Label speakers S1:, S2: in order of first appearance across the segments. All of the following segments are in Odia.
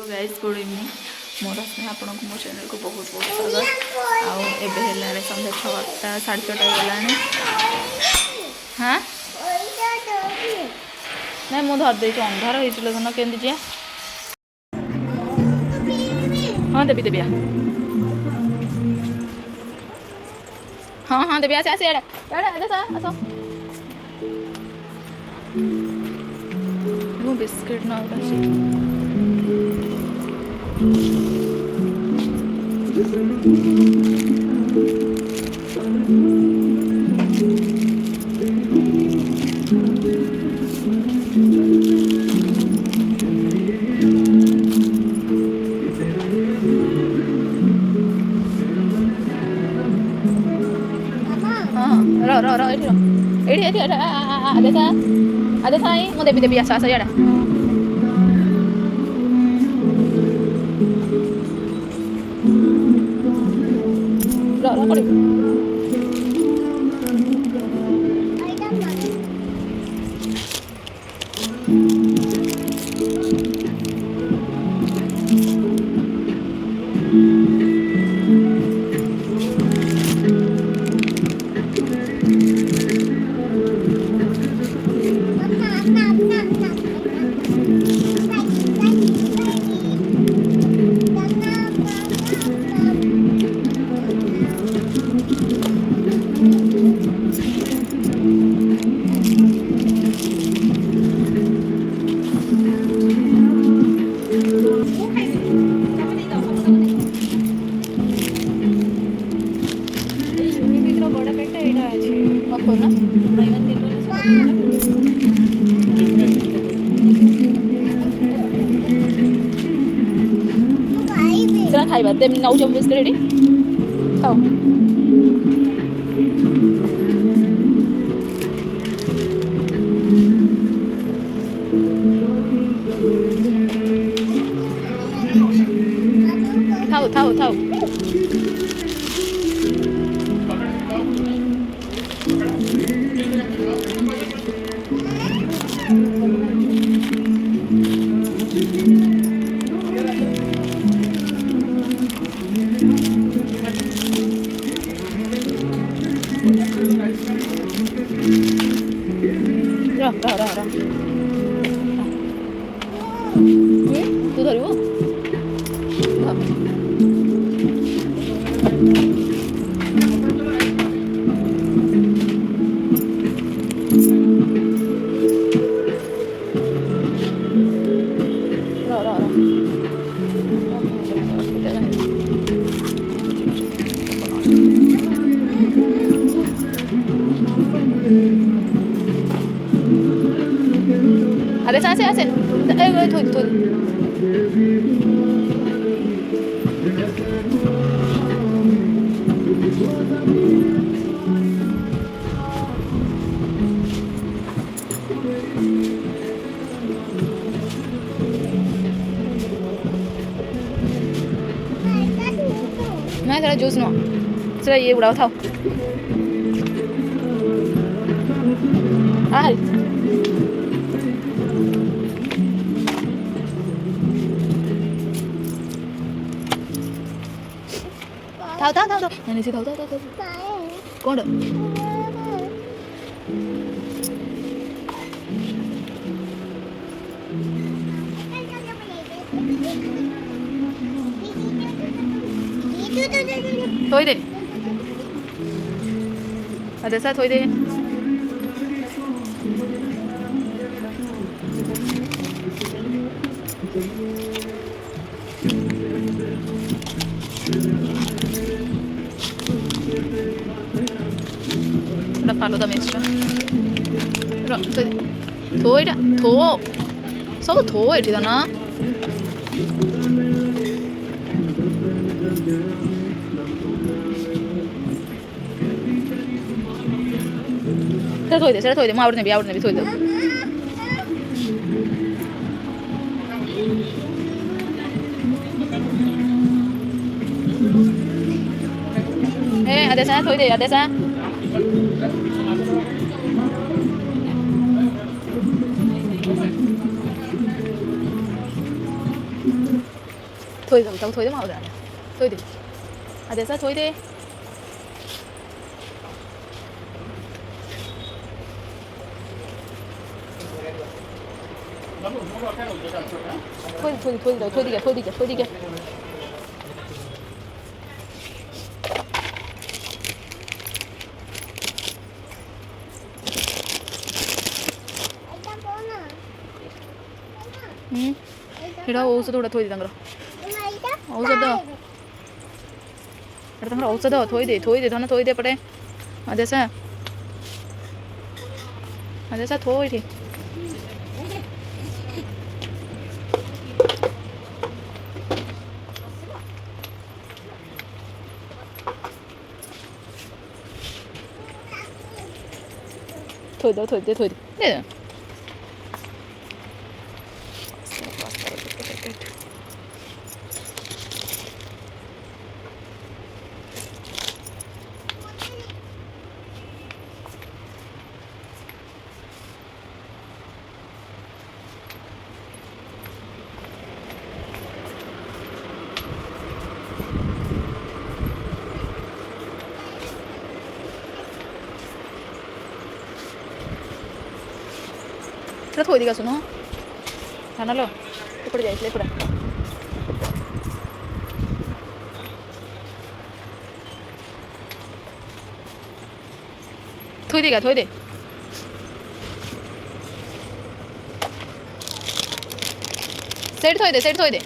S1: गाइस गुड इवनिंग मोर रश्मि आपन को मो चैनल को बहुत बहुत स्वागत आउ एबे हेलाने संध्या 6टा 6:30 गलाने हाँ नहीं मु धर दे अंधार होइछलो धन केंदी जे हाँ देबी देबी हाँ हाँ देबी आसे आसे एड़ा एड़ा आसा आसो वो बिस्किट ना उठासी रो रो रो एड़ी एड़ी एड़ी आदे साई मु देबी देबी आसा आसा एड़ा रो रो पड़ी खाइबा तेम नौ चम्मच रेडी खाओ थाओ थाओ थाओ रा तू धरिबो आदे सासे आसे ए थोड़ी थोड़ी मैं तेरा जूस नो चला ये उड़ाओ थाओ आ थाओ थाओ थाओ मैंने से थाओ थाओ थाओ कौन थोड़ी दे अदे सा थोड़ी दे फालुदा मिक्सचर थो एटा थो सब थो एठी ना थोड़ी दे मैं आउट नेबी थोड़ी दे ए आदे सा थोड़ी दे आदे सा ଥୋଇ ଦେବୁ ତାକୁ ଥୋଇଦେବୁ ଆଉ ଆଣିବା ଥୋଇଦେ ଆଦେଶା ଥୋଇଦେ ଥୋଇ ସେଇଟା ଔଷଧ ଗୁଡ଼ା ଥୋଇଦେ ତାଙ୍କର ଔଷଧ ଏଇଟା ତାଙ୍କର ଔଷଧ ଥୋଇଦେ ଧନ ଥୋଇଦେ ଏପଟେ ଆଦେଶା ଥୋ ଏଇଠି ଥୋଇଦେ ଦେ ସେଟା ଥୋଇ ଦେଇକି ଆସୁନ ଧାନଲୋ ଏପଟେ ଯାଇଥିଲେ ଏପଟେ ଥୋଇଦେ ସେଇଠି ଥୋଇଦେ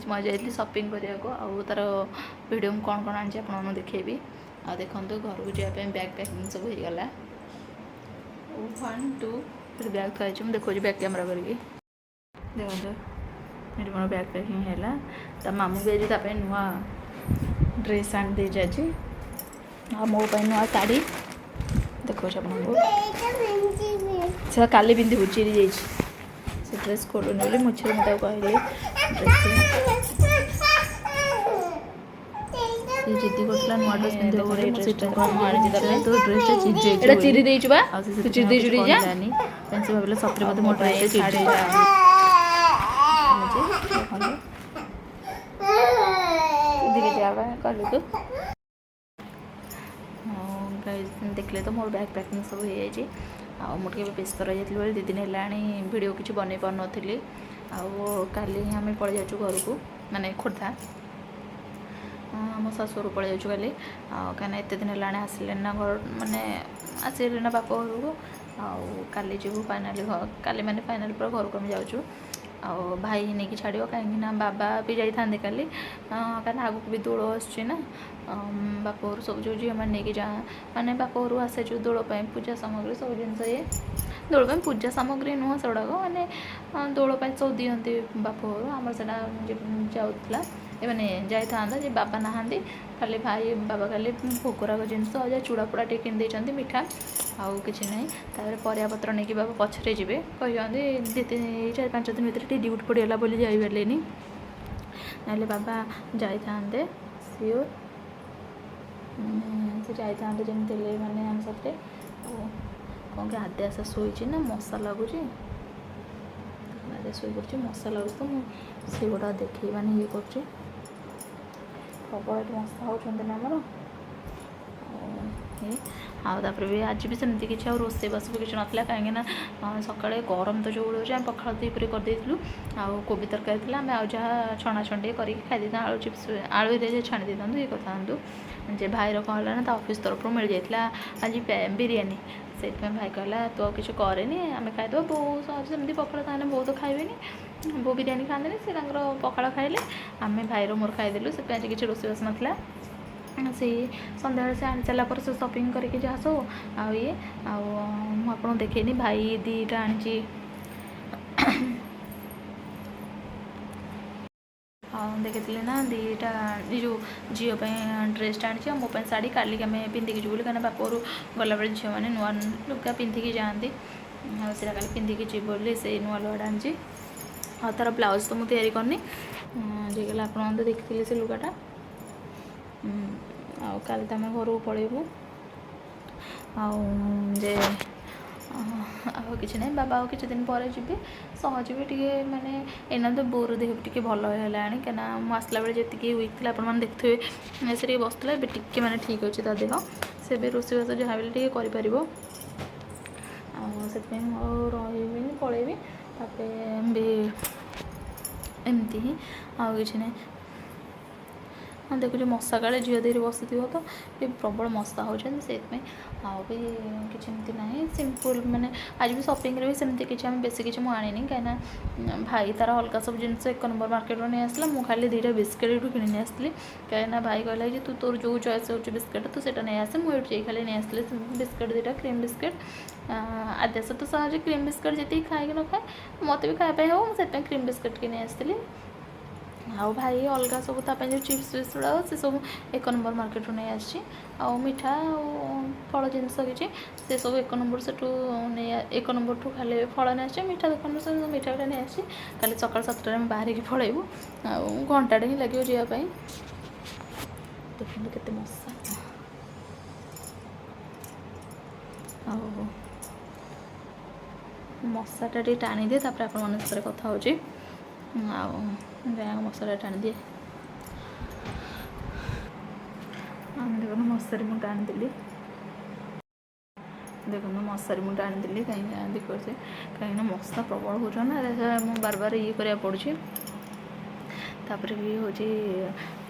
S1: ମୁଁ ଯାଇଥିଲି ସପିଂ କରିବାକୁ ଆଉ ତାର ଭିଡ଼ିଓ ମୁଁ କ'ଣ ଆଣିଛି ଆପଣମାନଙ୍କୁ ଦେଖେଇବି ଆଉ ଦେଖନ୍ତୁ ଘରକୁ ଯିବା ପାଇଁ ବ୍ୟାଗ୍ ପ୍ୟାକିଂ ସବୁ ହେଇଗଲା 1 2 ସେଠି ବ୍ୟାଗ୍ ଥୁଆହେଇଛି ମୁଁ ଦେଖାଉଛି ବ୍ୟାଗ୍ କ୍ୟାମେରା କରିକି ଦେଖନ୍ତୁ ଏଠି ମୋର ବ୍ୟାଗ୍ ପ୍ୟାକିଂ ହେଲା ତା ମାମୁଁ ବି ଆଜି ତା ପାଇଁ ନୂଆ ଡ୍ରେସ୍ ଆଣି ଦେଇଛି ଆଜି ଆଉ ମୋ ପାଇଁ ନୂଆ ଶାଢ଼ୀ ଦେଖାଉଛି ଆପଣଙ୍କୁ ସେଟା କାଲି ପିନ୍ଧିବୁ ଚିରି ଯାଇଛି ସେ ଡ୍ରେସ୍ ଖୋଲୁନି ବୋଲି ମୁଛରେ ମୁଁ ତାକୁ କହିଲି ଡ୍ରେସ୍ ସେ ଜିଦି କରୁଥିଲା ନୂଆ ଡ୍ରେସ୍ ପିନ୍ଧିବ ବୋଲି ମୁଁ ସେଥିପାଇଁ ମୁଁ ଆଣିଛି ତା ପାଇଁ ତୋ ଡ୍ରେସ୍ଟା ଚିରି ଯାଇଛି ଏଇଟା ଚିରି ଦେଇଛୁ ବା ଆଉ ସେ ଚିରି ଦେଇଛୁ ଜାନି ସେ ଭାବିଲା ସତରେ ମୋତେ ମୋ ଡ୍ରେସ୍ଟା ଚିରି ଯାଇଛି ଦିଦି ଯାବା କହିଲୁ ତୁ ଦେଖିଲେ ତ ମୋର ବ୍ୟାଗ୍ ପ୍ୟାକିଂ ସବୁ ହେଇଯାଇଛି ଆଉ ମୁଁ ଟିକେ ବ୍ୟସ୍ତ ରହିଯାଇଥିଲି ବୋଲି 2 ଦିନ ହେଲାଣି ଭିଡ଼ିଓ କିଛି ବନେଇ ପାରୁନଥିଲି ଆଉ କାଲି ହିଁ ଆମେ ପଳେଇ ଯାଉଛୁ ଘରକୁ ମାନେ ଖୋର୍ଦ୍ଧା ଆମ ଶାଶୁଘରକୁ ପଳେଇ ଯାଉଛୁ କାଲି ଆଉ କାହିଁକିନା ଏତେ ଦିନ ହେଲାଣି ଆସିଲେଣି ନା ଘର ମାନେ ଆସିଲେ ନା ବାପ ଘରକୁ ଆଉ କାଲି ଯିବୁ ଫାଇନାଲି କାଲି ମାନେ ଫାଇନାଲି ପୁରା ଘରକୁ ଆମେ ଯାଉଛୁ ଆଉ ଭାଇ ନେଇକି ଛାଡ଼ିବ କାହିଁକିନା ବାବା ବି ଯାଇଥାନ୍ତେ କାଲି କାହିଁକିନା ଆଗକୁ ବି ଦୋଳ ଆସୁଛି ନା ବାପ ଘରୁ ସବୁ ଯେଉଁ ଝିଅମାନେ ନେଇକି ମାନେ ବାପ ଘରୁ ଆସେ ଯେଉଁ ଦୋଳ ପାଇଁ ପୂଜା ସାମଗ୍ରୀ ସବୁ ଜିନିଷ ଇଏ ଦୋଳ ପାଇଁ ପୂଜା ସାମଗ୍ରୀ ନୁହଁ ସେଗୁଡ଼ାକ ମାନେ ଦୋଳ ପାଇଁ ସବୁ ଦିଅନ୍ତି ବାପ ଘରୁ ଆମର ସେଇଟା ଯାଉଥିଲା ମାନେ ଯାଇଥାନ୍ତା ଯେ ବାବା ନାହାନ୍ତି, ଖାଲି ଭାଇ ବାବା ଖାଲି ଭୋଗରାଗ ଜିନିଷ ଆଉ ଯାହା ଚୁଡ଼ାପୋଡ଼ା ଟିକେ କିଣିଦେଇଛନ୍ତି ମିଠା, ଆଉ କିଛି ନାହିଁ। ତାପରେ ପରିବାପତ୍ର ନେଇକି ବାବା ପଛରେ ଯିବେ କହିଛନ୍ତି, 4-5 ଦିନ ଭିତରେ ଟିକେ ଡ୍ୟୁଟି ପଡ଼ିଗଲା ବୋଲି ଯାଇପାରିଲେନି, ନହେଲେ ବାବା ଯାଇଥାନ୍ତେ ସିଓର, ସେ ଯାଇଥାନ୍ତେ ଯେମିତି ହେଲେ ମାନେ ଆମ ସାଥିରେ। ଆଉ କ'ଣ କି ଆଦ୍ୟାସ ଶୋଇଛି ନା ମଶା ଲାଗୁଛି, ଆଦ୍ୟା ଶୋଇପଡ଼ିଛି, ମଶା ଲାଗୁଛି ତ ମୁଁ ସେଗୁଡ଼ା ଦେଖେଇ ମାନେ ଇଏ କରୁଛି। ପ୍ରବଳ ଏଠି ମଶା ହେଉଛନ୍ତି ନା ଆମର। ଆଉ ତାପରେ ବି ଆଜି ବି ସେମିତି କିଛି ଆଉ ରୋଷେଇବାସ ବି କିଛି ନଥିଲା, କାହିଁକିନା ସକାଳେ ଗରମ ତ ଯେଉଁ ହେଉଛି ଆମେ ପଖାଳ ଦୁଇପରି କରିଦେଇଥିଲୁ, ଆଉ କୋବି ତରକାରୀ ଥିଲା, ଆମେ ଆଉ ଯାହା ଛଣାଛଣି ଟିକେ କରିକି ଖାଇ ଦେଇଥାନ୍ତୁ, ଆଳୁ ଚିପ୍ସ ଆଳୁରେ ଯେ ଛାଣି ଦେଇଥାନ୍ତୁ ଇଏ କରିଥାନ୍ତୁ। ଯେ ଭାଇର କ'ଣ ହେଲା ନା ତା ଅଫିସ୍ ତରଫରୁ ମିଳିଯାଇଥିଲା ଆଜି ବିରିୟାନୀ, ସେଇଥିପାଇଁ ଭାଇ କହିଲା ତୁ ଆଉ କିଛି କରେନି ଆମେ ଖାଇଦେବା, ବୋଉ ସହଜ ସେମିତି ପଖାଳ ଖାଇଲେ ବୋଉ ତ ଖାଇବେନି, ବୋଉ ବିରିୟାନୀ ଖାଆନ୍ତିନି, ସେ ତାଙ୍କର ପଖାଳ ଖାଇଲେ, ଆମେ ଭାଇର ମୋର ଖାଇଦେଲୁ, ସେଥିପାଇଁ ଆଜି କିଛି ରୋଷେଇବାସ ନଥିଲା। ସେଇ ସନ୍ଧ୍ୟାବେଳେ ସେ ଆଣି ସାରିଲା ପରେ ସେ ସପିଂ କରିକି ଯାହା ସବୁ ଆଉ ଇଏ ଆଉ ମୁଁ ଆପଣଙ୍କୁ ଦେଖେଇନି, ଭାଇ ଦୁଇଟା ଆଣିଛି ଆଉ ଦେଖିଥିଲି ନା ଦୁଇଟା ଏ ଯେଉଁ ଝିଅ ପାଇଁ ଡ୍ରେସ୍ଟା ଆଣିଛି ଆଉ ମୋ ପାଇଁ ଶାଢ଼ୀ, କାଲିକି ଆମେ ପିନ୍ଧିକି ଯିବୁ ବୋଲି, କାହିଁକିନା ବାପ ଘରୁ ଗଲାବେଳେ ଝିଅମାନେ ନୂଆ ଲୁଗା ପିନ୍ଧିକି ଯାଆନ୍ତି, ଆଉ ସେଇଟା କାଲି ପିନ୍ଧିକି ଯିବୁ ବୋଲି ସେଇ ନୂଆ ଲୁଗାଟା ଆଣିଛି। ଆଉ ତା'ର ବ୍ଲାଉଜ୍ ତ ମୁଁ ତିଆରି କରିନି, ଯିଏ ଆପଣମାନେ ତ ଦେଖିଥିଲେ ସେ ଲୁଗାଟା। ଆଉ କାଲି ତ ଆମେ ଘରକୁ ପଳେଇବୁ, ଆଉ ଯେ ଆଉ କିଛି ନାହିଁ, ବାବା ଆଉ କିଛି ଦିନ ପରେ ଯିବେ, ସହଜ ବି ଟିକେ ମାନେ ଏଇନା ତ ବୋଉର ଦେହ ବି ଟିକେ ଭଲ ହେଲାଣି, କାହିଁକିନା ମୁଁ ଆସିଲା ବେଳେ ଯେତିକି ୱିକ୍ ଥିଲା ଆପଣମାନେ ଦେଖୁଥିବେ, ସେ ଟିକେ ବସୁଥିଲା, ଏବେ ଟିକେ ମାନେ ଠିକ୍ ଅଛି ତା ଦେହ, ସେ ଏବେ ରୋଷେଇବାସ ଯାହା ବି ଟିକେ କରିପାରିବ, ଆଉ ସେଥିପାଇଁ ମୁଁ ଆଉ ରହିବିନି ପଳେଇବି। ତାପରେ ବି ଏମିତି ହିଁ ଆଉ କିଛି ନାହିଁ। ହଁ ଦେଖୁଛି ମଶା କାଳେ ଝିଅ ଦେହରେ ବସିଥିବ ତ ଟିକେ ପ୍ରବଳ ମଶା ହେଉଛନ୍ତି, ସେଇଥିପାଇଁ ଆଉ ବି କିଛି ଏମିତି ନାହିଁ, ସିମ୍ପଲ୍ ମାନେ ଆଜି ବି ସପିଂରେ ବି ସେମିତି କିଛି ଆମେ ବେଶୀ କିଛି ମୁଁ ଆଣିନି, କାହିଁକିନା ଭାଇ ତା'ର ଅଲଗା ସବୁ ଜିନିଷ 1 ନମ୍ବର ମାର୍କେଟରୁ ନେଇ ଆସିଲା, ମୁଁ ଖାଲି 2ଟା ବିସ୍କେଟ୍ ଏଠୁ କିଣି ନେଇ ଆସିଥିଲି, କାହିଁକିନା ଭାଇ କହିଲା ଯେ ତୁ ତୋର ଯେଉଁ ଚଏସ୍ ହେଉଛି ବିସ୍କେଟ୍ ତୁ ସେଇଟା ନେଇ ଆସେ, ମୁଁ ଏଇଠି ଯାଇ ଖାଲି ନେଇ ଆସିଥିଲି ବିସ୍କେଟ୍ 2ଟା କ୍ରିମ୍ ବିସ୍କେଟ୍, ଆଦ୍ୟାସ ତ ସହଜେ କ୍ରିମ୍ ବିସ୍କେଟ୍ ଯେତିକି ଖାଇକି ନ ଖାଏ ମୋତେ ବି ଖାଇବା ପାଇଁ ହେବ, ମୁଁ ସେଥିପାଇଁ କ୍ରିମ୍ ବିସ୍କେଟ୍ କିଣି ନେଇ ଆସିଥିଲି। ଆଉ ଭାଇ ଅଲଗା ସବୁ ତା ପାଇଁ ଯେଉଁ ଚିପ୍ସ ଗୁଡ଼ାକ ସେ ସବୁ 1 ନମ୍ବର ମାର୍କେଟରୁ ନେଇ ଆସିଛି, ଆଉ ମିଠା ଆଉ ଫଳ ଜିନିଷ କିଛି ସେ ସବୁ 1 ନମ୍ବର ସେଠୁ 1 ନମ୍ବରଠୁ ଖାଲି ଫଳ ନେଇ ଆସିଛି, ମିଠା ଦୋକାନରୁ ସବୁ ମିଠା ନେଇ ଆସିଛି। କାଲି ସକାଳ 7ଟାରେ ଆମେ ବାହାରିକି ପଳେଇବୁ, ଆଉ ଘଣ୍ଟାଟେ ହିଁ ଲାଗିବ ଯିବା ପାଇଁ। ଦେଖନ୍ତୁ କେତେ ମଶା, ଆଉ ମଶାଟା ଟିକେ ଟାଣିଦିଏ, ତାପରେ ଆପଣମାନଙ୍କ ସାଥିରେ କଥା ହେଉଛି, ଆଉ ମଶାଟା ଟାଣିଦିଏ। ଦେଖନ୍ତୁ ମଶାରୀ ମୁଁ ଟାଣିଦେଲି, ଦେଖନ୍ତୁ ମଶାରୀ ମୁଁ ଟାଣିଦେଲି, କାହିଁକିନା ଦେଖୁଛି କାହିଁକିନା ମଶା ପ୍ରବଳ ହେଉଛନ୍ତି ନା, ମୁଁ ବାରବାର ଇଏ କରିବାକୁ ପଡ଼ୁଛି। ତାପରେ ବି ହେଉଛି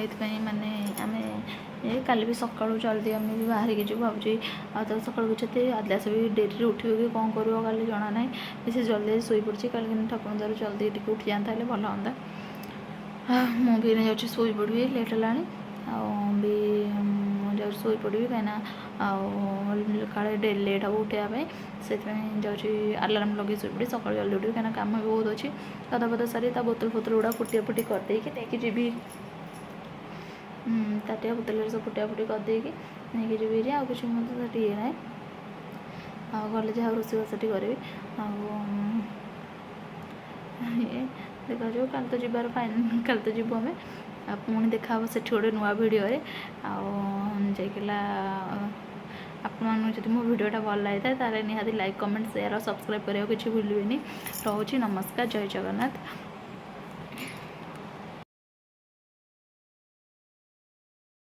S1: ଏଇଥିପାଇଁ ମାନେ ଆମେ କାଲି ବି ସକାଳୁ ଜଲ୍ଦି ଆମେ ବି ବାହାରିକି ଯିବୁ ଭାବୁଛି, ଆଉ ତ ସକାଳୁ ଯଦି ଆଦ୍ୟାସ ବି ଡେରିରେ ଉଠିବ କି କ'ଣ କରିବ କାଲି ଜଣା ନାହିଁ, ସେ ଜଲ୍ଦି ଶୋଇପଡ଼ିଛି, କାଲି କିନ୍ତୁ ଠାକୁରଙ୍କ ଦ୍ୱାରା ଜଲ୍ଦି ଟିକେ ଉଠିଯାଆନ୍ତା ହେଲେ ଭଲ ହୁଅନ୍ତା। ମୁଁ ବି ଯାଉଛି ଶୋଇପଡ଼ିବି, ଲେଟ୍ ହେଲାଣି, ଆଉ ବି ମୁଁ ଯାଉଛି ଶୋଇପଡ଼ିବି, କାହିଁକିନା ଆଉ କାଳେ ଲେଟ୍ ହେବ ଉଠିବା ପାଇଁ, ସେଥିପାଇଁ ଯାଉଛି ଆଲାର୍ମ ଲଗେଇ ଶୋଇପଡ଼ି, ସକାଳୁ ଜଲ୍ଦି ଉଠିବି, କାହିଁକିନା କାମ ବି ବହୁତ ଅଛି, ଗାଧୁଆ ସାରି ତା ବୋତଲ ଗୁଡ଼ା ଫୁଟି କରିଦେଇକି ନେଇକି ଯିବି, ତାଟିଆ ବୋତଲରେ ସବୁ ଫୁଟି କରିଦେଇକି ନେଇକି ଯିବି, ଆଉ କିଛି ମୋତେ ସେଠି ଇଏ ନାହିଁ, ଆଉ ଗଲେ ଯାହା ରୋଷେଇବାସ ସେଠି କରିବି, ଆଉ ଦେଖାଯିବ, କାଲି ତ ଯିବାର କାଲି ତ ଯିବୁ ଆମେ, ଆଉ ପୁଣି ଦେଖାହେବ ସେଠି ଗୋଟେ ନୂଆ ଭିଡ଼ିଓରେ, ଆଉ ଯାଇକିଲା ଆପଣମାନଙ୍କୁ ଯଦି ମୋ ଭିଡ଼ିଓଟା ଭଲ ଲାଗିଥାଏ ତାହେଲେ ନିହାତି ଲାଇକ୍ କମେଣ୍ଟ ସେୟାର ଆଉ ସବସ୍କ୍ରାଇବ୍ କରିବାକୁ କିଛି ଭୁଲିବେନି। ରହୁଛି, ନମସ୍କାର, ଜୟ ଜଗନ୍ନାଥ।